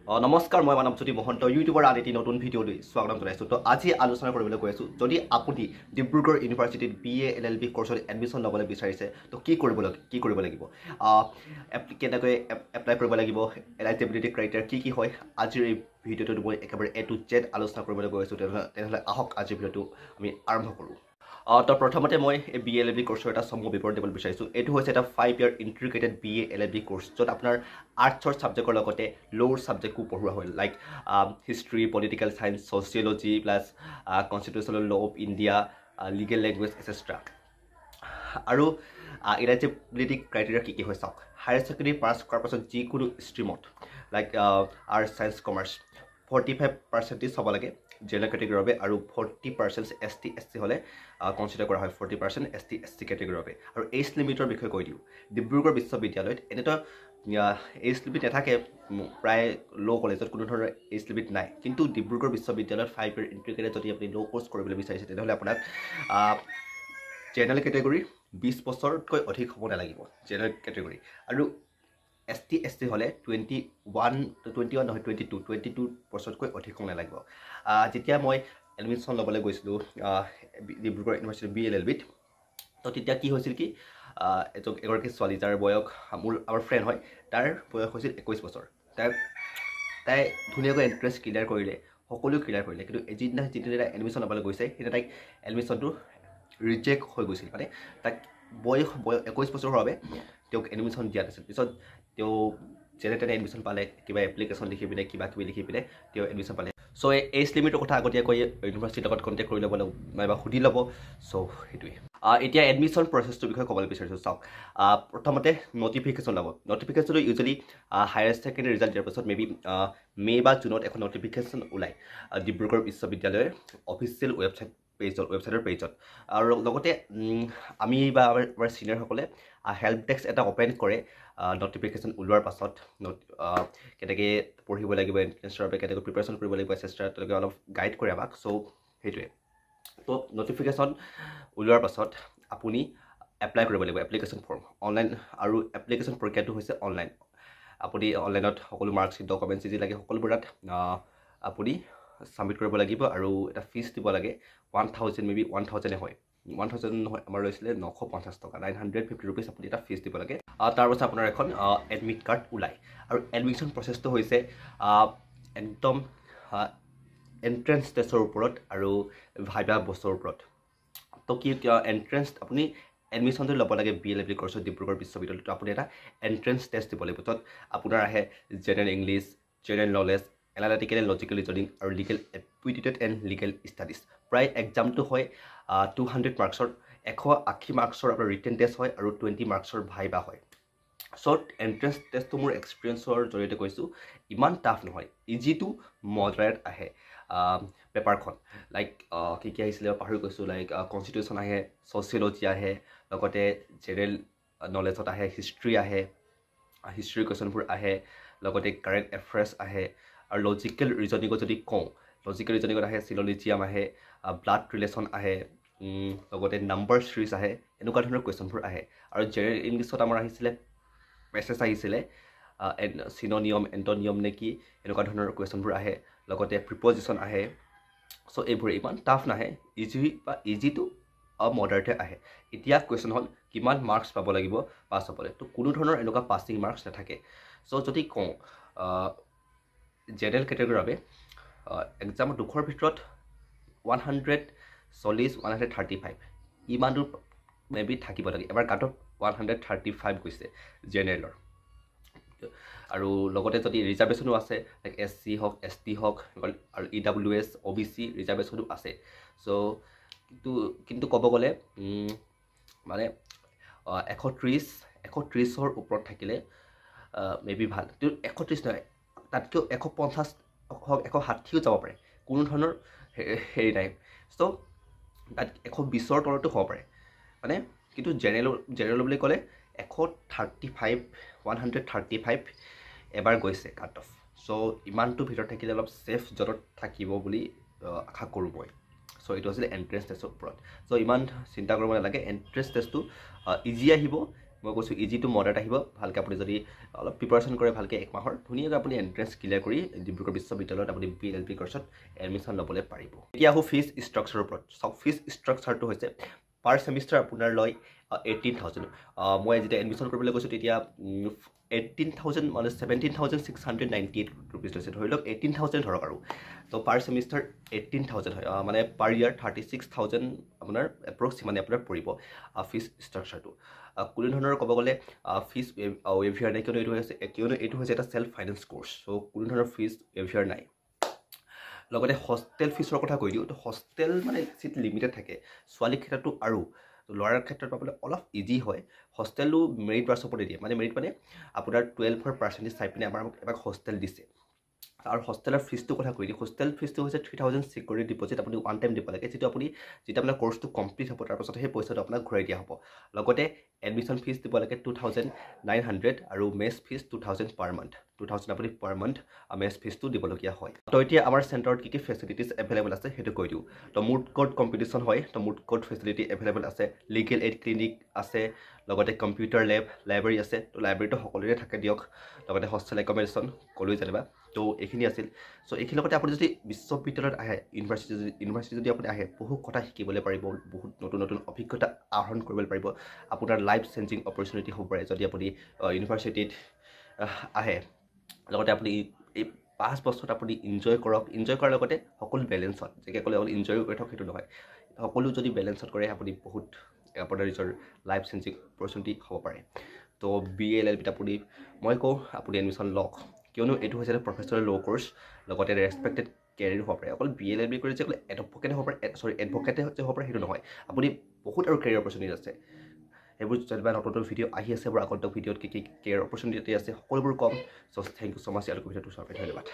নমস্কাৰ মই মানৱজ্যোতি মহন্ত ইউটিউবৰ আন এটি নতুন ভিডিঅ'লৈ স্বাগতম জনাইছোঁ তো আজি আলোচনা কৰিবলৈ গৈ আছোঁ যদি আপুনি ডিব্ৰুগড় ইউনিভাৰ্চিটিত BA LLB কোৰ্চত এডমিশ্যন ল'বলৈ বিচাৰিছে তো কি কৰিব লাগিব কেনেকৈ এপ্লাই কৰিব লাগিব এলিজিবিলিটি ক্ৰাইটেৰিয়া কি হয় আজিৰ এই ভিডিঅ'টোত মই একেবাৰে A to Z আলোচনা কৰিবলৈ গৈ আছোঁ তেনেহ'লে আহক আজিৰ ভিডিঅ'টো আমি আৰম্ভ কৰোঁ তো প্ৰথমতে মই BA LLB কোৰ্চৰ এটা চমু বিৱৰণ দিবলৈ বিচাৰিছোঁ এইটো হৈছে এটা 5 year integrated BA LLB course য'ত আপোনাৰ আৰ্টছৰ ছাবজেক্টৰ লগতে ল'ৰ ছাবজেক্টকো পঢ়োৱা হয় like history political science sociology plus constitutional law' of India legal language extra আৰু এলিজিবিলিটি ক্ৰাইটেৰিয়া কি হয় চাওক হায়াৰ ছেকেণ্ডেৰী পাছ কৰাৰ পাছত যিকোনো ষ্ট্ৰীমত লাইক আৰ্টছ ছায়েন্স কমাৰ্চ 45% হ'ব লাগে জেনেৰেল কেটেগৰীৰ বাবে আৰু 40% ST SC হ'লে কনচিডাৰ কৰা হয় 40% ST SC কেটেগৰীৰ বাবে আৰু এজ লিমিটৰ বিষয়ে কৈ দিওঁ ডিব্ৰুগড় বিশ্ববিদ্যালয়ত এনেতো এজ লিমিট নাথাকে প্ৰায় ল' কলেজত কোনো ধৰণৰ এজ লিমিট নাই কিন্তু ডিব্ৰুগড় বিশ্ববিদ্যালয়ত 5 year ইণ্টিগ্ৰেটেড যদি আপুনি ল' কোৰ্চ কৰিবলৈ বিচাৰিছে তেনেহ'লে আপোনাক জেনেৰেল কেটেগৰী 20 বছৰতকৈ অধিক হ'ব নালাগিব জেনেৰেল কেটেগৰী আৰু ST SC হ'লে 21 নহয় 22 বছৰতকৈ অধিক হ'ব নালাগিব যেতিয়া মই এডমিশ্যন ল'বলৈ গৈছিলোঁ ডিব্ৰুগড় ইউনিভাৰ্চিটি BA LLBত তো তেতিয়া কি হৈছিল কি এগৰাকী ছোৱালী যাৰ বয়স আমাৰ ফ্ৰেণ্ড হয় তাৰ বয়স হৈছিল 21 বছৰ তাই ধুনীয়াকৈ এণ্ট্ৰেঞ্চ ক্লিয়াৰ কৰিলে সকলো ক্লিয়াৰ কৰিলে কিন্তু যিদিনা এডমিশ্যন ল'বলৈ গৈছে সেইদিনা তাইক এডমিশ্যনটো ৰিজেক্ট হৈ গৈছিল মানে তাক বয়স 21 বছৰ হোৱাৰ বাবে তেওঁক এডমিশ্যন দিয়া নাছিল পিছত তেওঁ যেনে তেনে এডমিশ্যন পালে কিবা এপ্লিকেশ্যন লিখি পিনে কিবা কিবি লিখি পিনে তেওঁ এডমিশ্যন পালে চ' এজ লিমিটৰ কথা আগতীয়াকৈ ইউনিভাৰ্চিটিৰ লগত কণ্টেক্ট কৰি ল'ব নাইবা সুধি ল'ব চ' সেইটোৱে এতিয়া এডমিশ্যন প্ৰচেছটোৰ বিষয়ে ক'বলৈ বিচাৰিছোঁ চাওক প্ৰথমতে নটিফিকেশ্যন ল'ব নটিফিকেশ্যনটো ইউজুৱেলি হায়াৰ ছেকেণ্ডেৰী ৰিজাল্ট দিয়াৰ পাছত মে' বা জুনত এখন নটিফিকেশ্যন ওলায় ডিব্ৰুগড় বিশ্ববিদ্যালয়ৰ অফিচিয়েল ৱেবছাইটৰ পেজত আৰু লগতে আমি বা আমাৰ ছিনিয়ৰসকলে হেল্প ডেস্ক এটা অপেন কৰে নটিফিকেশ্যন ওলোৱাৰ পাছত কেনেকৈ পঢ়িব লাগিব এণ্ট্ৰেঞ্চৰ বাবে কেনেকৈ প্ৰিপেৰেশ্যন কৰিব লাগিব এক্সেট্ৰা তেওঁলোকে অলপ গাইড কৰে আমাক চ' সেইটোৱে তো নটিফিকেশ্যন ওলোৱাৰ পাছত আপুনি এপ্লাই কৰিব লাগিব এপ্লিকেশ্যন ফৰ্ম অনলাইন আৰু এপ্লিকেশ্যন প্ৰক্ৰিয়াটো হৈছে অনলাইন আপুনি অনলাইনত সকলো মাৰ্কশ্বিট ডকুমেণ্টছ যি লাগে সকলোবোৰ তাত আপুনি ছাবমিট কৰিব লাগিব আৰু এটা ফিজ দিব লাগে 1000 মেবি 1000 হয় 1000 নহয় আমাৰ লৈছিলে 950 টকা 950 ৰুপিজ আপুনি এটা ফিজ দিব লাগে তাৰপাছত আপোনাৰ এখন এডমিট কাৰ্ড ওলায় আৰু এডমিশ্যন প্ৰচেছটো হৈছে একদম এণ্ট্ৰেঞ্চ টেষ্টৰ ওপৰত আৰু ভাইভা বছৰৰ ওপৰত তো কি এণ্ট্ৰেঞ্চ আপুনি এডমিশ্যনটো ল'ব লাগে BA LLB কোৰ্চত ডিব্ৰুগড় বিশ্ববিদ্যালয়ত আপুনি এটা এণ্ট্ৰেঞ্চ টেষ্ট দিব লাগিব য'ত আপোনাৰ আহে general English general knowledge analytical and logical reasoning আৰু legal aptitude and legal studies প্ৰায় এক্সামটো হয় 200 মাৰ্কছৰ 180 মাৰ্কছৰ আপোনাৰ ৰিটেন টেষ্ট হয় আৰু 20 মাৰ্কছৰ ভাইভা হয় চ' এণ্ট্ৰেঞ্চ টেষ্টটো মোৰ এক্সপিৰিয়েঞ্চৰ জৰিয়তে কৈছোঁ ইমান টাফ নহয় ইজি টু মডাৰেট আহে পেপাৰখন লাইক কি আহিছিলে পাহৰি গৈছোঁ লাইক কনষ্টিটিউশ্যন আহে ছ'চিয়লজি আহে লগতে জেনেৰেল নলেজত আহে হিষ্ট্ৰী আহে হিষ্ট্ৰী কুৱেশ্যনবোৰ আহে লগতে কাৰেণ্ট এফেয়াৰ্ছ আহে আৰু লজিকেল ৰিজনিঙত যদি কওঁ লজিকেল ৰিজনিঙত আহে চিলজিয়াম আহে ব্লাড ৰিলেশ্যন আহে লগতে নাম্বাৰ ছিৰিজ আহে এনেকুৱা ধৰণৰ কুৱেশ্যনবোৰ আহে আৰু জেনেৰেল ইংলিছত আমাৰ আহিছিলে পেছেজ আহিছিলে চিননিয়ম এণ্টনিয়ম নে কি এনেকুৱা ধৰণৰ কুৱেশ্যনবোৰ আহে লগতে প্ৰিপজিশ্যন আহে চ' এইবোৰ ইমান টাফ নাহে ইজি টু মডাৰেটে আহে এতিয়া কুৱেশ্যন হ'ল কিমান মাৰ্কছ পাব লাগিব পাছ হ'বলৈ তো কোনো ধৰণৰ এনেকুৱা পাছিং মাৰ্কছ নাথাকে চ' যদি কওঁ জেনেৰেল কেটেগৰীৰ বাবে এক্সামৰ দুখৰ ভিতৰত 135 ইমানটো মেবি থাকিব লাগে এবাৰ কাটত 135 গৈছে জেনেৰেলৰ আৰু লগতে যদি ৰিজাৰ্ভেশ্যনো আছে লাইক SC হওক ST হওক আৰু EWS OBC ৰিজাৰ্ভেশ্যনো আছে চ' কিন্তু ক'ব গ'লে মানে 130ৰ ওপৰত থাকিলে মেবি ভাল 130 নহয় তাতকৈও 150 হওক 160ও যাব পাৰে কোনো ধৰণৰ হেৰি নাই চ' তাত 120ৰ তলতো হ'ব পাৰে মানে কিন্তু জেনেৰেল বুলি ক'লে 135 এবাৰ গৈছে কাট অফ চ' ইমানটো ভিতৰত থাকিলে অলপ ছেফ জ'নত থাকিব বুলি আশা কৰোঁ মই চ' এইটো আছিলে এণ্ট্ৰেঞ্চ টেষ্টৰ ওপৰত চ' ইমান চিন্তা কৰিব নালাগে এণ্ট্ৰেঞ্চ টেষ্টটো ইজি আহিব মই কৈছোঁ ইজি টু মডাৰেট আহিব ভালকৈ আপুনি যদি অলপ প্ৰিপাৰেশ্যন কৰে ভালকৈ এক মাহৰ ধুনীয়াকৈ আপুনি এণ্ট্ৰেঞ্চ ক্লিয়াৰ কৰি ডিব্ৰুগড় বিশ্ববিদ্যালয়ত আপুনি BLLB কৰ্চত এডমিশ্যন ল'বলৈ পাৰিব এতিয়া আহোঁ ফিজ ষ্ট্ৰাকচাৰৰ ওপৰত চাওক ফিজ ষ্ট্ৰাকচাৰটো হৈছে পাৰ ছেমিষ্টাৰ আপোনাৰ লয় 18,000 মই যেতিয়া এডমিশ্যন কৰিবলৈ গৈছোঁ তেতিয়া 18,000 মানে 17,698 ৰুপিজ লৈছে ধৰি লওক 18,000 ধৰক আৰু তো পাৰ ছেমিষ্টাৰ 18,000 হয় মানে পাৰ ইয়াৰ 36,000 আপোনাৰ এপ্ৰক্স মানে আপোনাৰ পৰিব ফিজ ষ্ট্ৰাকচাৰটো কোনো ধৰণৰ ক'ব গ'লে ফিজ ৱেভিয়াৰ নাই কিয়নো এইটো হৈছে এটা চেল্ফ ফাইনেন্স কোৰ্চ চ' কোনো ধৰণৰ ফিজ ৱেভিয়াৰ নাই লগতে হোষ্টেল ফিজৰ কথা কৈ দিওঁ তো হোষ্টেল মানে চিট লিমিটেড থাকে ছোৱালীৰ ক্ষেত্ৰতো আৰু ল'ৰাৰ ক্ষেত্ৰত পাবলৈ অলপ ইজি হয় হোষ্টেলো মেৰিট বাছৰ ওপৰতে দিয়ে মানে মেৰিট মানে আপোনাৰ 12ৰ পাৰ্চেণ্টেজ চাই পিনে আমাক হোষ্টেল দিছে আৰু হোষ্টেলৰ ফিজটোৰ কথা কৈ দিওঁ হোষ্টেল ফিজটো হৈছে 3,000 ছিকিউৰিটি ডিপজিট আপুনি ওৱান টাইম দিব লাগে যিটো আপুনি যেতিয়া আপোনাৰ কোৰ্চটো কমপ্লিট হ'ব তাৰপাছত সেই পইচাটো আপোনাক ঘূৰাই দিয়া হ'ব লগতে এডমিশ্যন ফিজ দিব লাগে 2,900 আৰু মেছ ফিজ 2,000 পাৰ মান্থ 2,000 আপুনি পাৰ মান্থ মেছ ফিজটো দিবলগীয়া হয় তো এতিয়া আমাৰ চেণ্টাৰত কি ফেচিলিটিজ এভেইলেবল আছে সেইটো কৈ দিওঁ তো মুড কোৰ্ট কম্পিটিশ্যন হয় তো মুড কোৰ্ট ফেচিলিটি এভেইলেবল আছে লিগেল এইড ক্লিনিক আছে লগতে কম্পিউটাৰ লাইব্ৰেৰী আছে তো লাইব্ৰেৰীটো সকলোৰে থাকে দিয়ক লগতে হোষ্টেল একমডেশ্যন ক'লোৱে যেনিবা তো এইখিনি আছিল চ' এইখিনিৰ লগতে আপুনি যদি বিশ্ববিদ্যালয়ত আহে ইউনিভাৰ্চিটি যদি আপুনি আহে বহুত কথা শিকিবলৈ পাৰিব বহুত নতুন নতুন অভিজ্ঞতা আহৰণ কৰিবলৈ পাৰিব আপোনাৰ লাইফ চেঞ্জিং অপৰচুনিটি হ'ব পাৰে যদি আপুনি ইউনিভাৰ্চিটিত আহে লগতে আপুনি এই 5 বছৰত আপুনি এনজয় কৰক এনজয় কৰাৰ লগতে সকলো বেলেঞ্চত যেকৈ ক'লে অকল এনজয় কৰি থওক সেইটো নহয় সকলো যদি বেলেঞ্চত কৰে আপুনি বহুত আপোনাৰ নিজৰ লাইফ চেঞ্জিং অপৰচুনিটি হ'ব পাৰে তো BLLBত আপুনি মই কওঁ আপুনি এডমিশ্যন লওক কিয়নো এইটো হৈছে এটা প্ৰফেচনেল ল' কোৰ্চ লগতে ৰেচপেক্টেড কেৰিয়াৰ হ'ব পাৰে অকল BLLB কৰি যে অকল এডভকেটে হ'ব পাৰে এডভকেটে হ'ব পাৰে সেইটো নহয় আপুনি বহুত আৰু কেৰিয়াৰ অপৰচুনিটি আছে সেইবোৰ যেনিবা নতুন ভিডিঅ' আহি আছে বাৰু আগন্তুক ভিডিঅ'ত কি কেৰিয়াৰ অপৰচুনিটি আছে সকলোবোৰ কম চ' থেংক ইউ ছ' মাছ ইয়াৰ ভিডিঅ'টো চাবলৈ ধন্যবাদ